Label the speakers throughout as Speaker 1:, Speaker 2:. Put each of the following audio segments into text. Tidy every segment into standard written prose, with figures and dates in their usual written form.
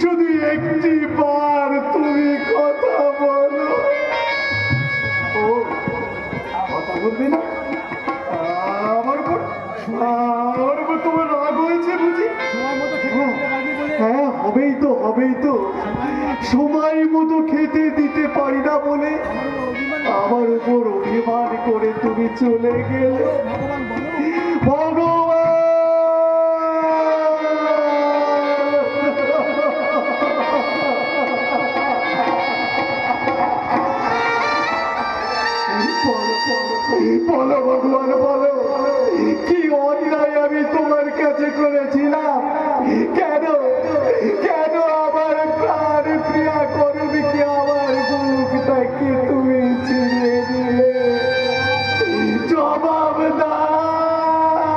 Speaker 1: শুধু একটি বার তুমি কথা বলো। ও কথা বলবে না? আমার উপর তোমার রাগ হয়েছে বুঝি? হ্যাঁ, হবেই তো, হবেই তো। সময় মতো খেতে দিতে পারি না বলে আমার উপর অভিমান করে তুমি চলে গেলে। ভগবান, বলো ভগবান, বলো কি অন্যায় আমি তোমার কাছে করেছিলাম? কেন কেন আমার প্রাণ প্রিয়া কর্মীকে আমার বুকটাকে তুমি ছিঁড়ে দিলে? জবাব দাও,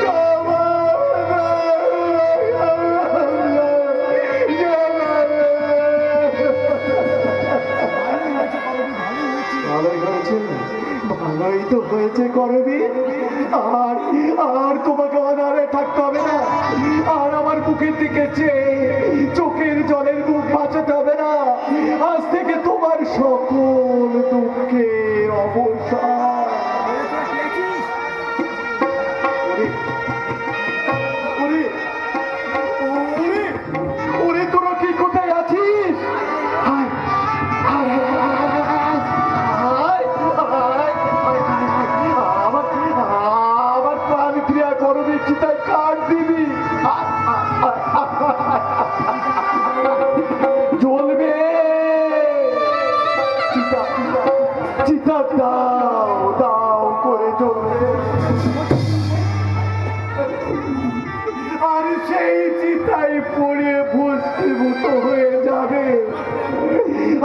Speaker 1: জবাব ভালোই তো হয়েছে করবি। আর আর তোমাকে অনারে থাকতে হবে না, আর আমার বুকের দিকে চেয়ে চোখের জলের মুখ বাঁচাতে হবে না। আজ থেকে তোমার সকল দুঃখের অবসান। ওরে ওরে ওরে, তোরা কি কোথায় আছিস? হায় হায় আমার প্রাণ ক্রিয়া করবি, চিতায় কাঠ দিবি, জ্বলবে চিতা, চিতা দাও দাও করে জ্বলবে। আর সেই চিতায় পড়ে ভস্মীভূত হয়ে যাবে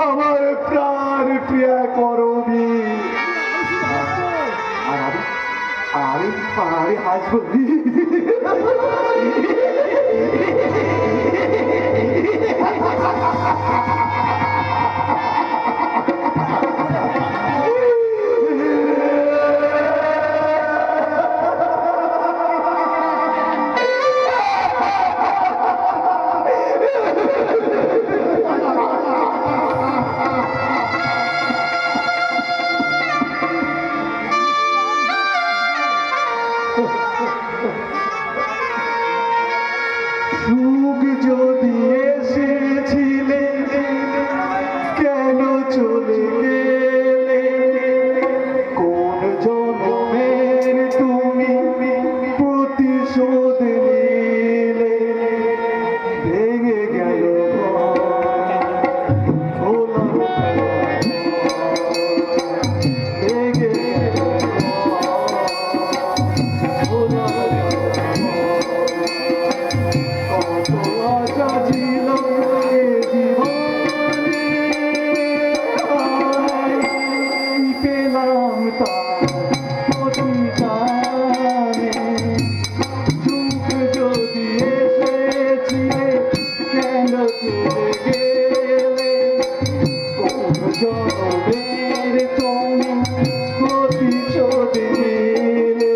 Speaker 1: আমার প্রাণ ক্রিয়া করবি। আরে আরে হাসবো সুখ যদি এসেছিলে কেন চলে গেলে? কোন জন্মের তুমি প্রতিশোধ নিলে? ভেঙে গেল ভেঙে পেলাম তার সুখ যদি এসেছিলে কেন চলে গেলে? কোন জন্মের তুমি প্রতিশোধ নিলে?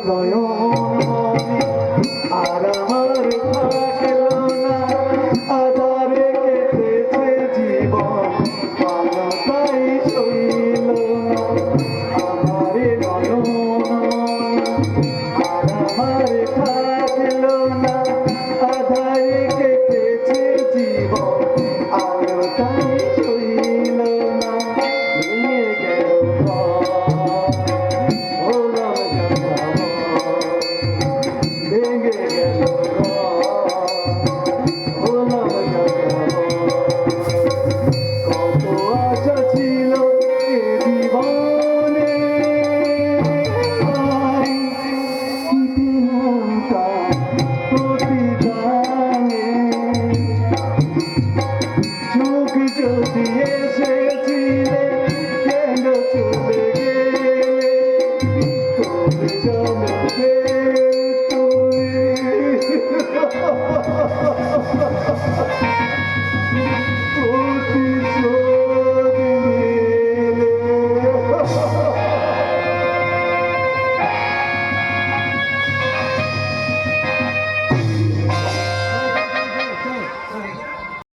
Speaker 1: নয়ন আর আমার থাকলো না, আধারে কেটেছে জীবন। ha, ha.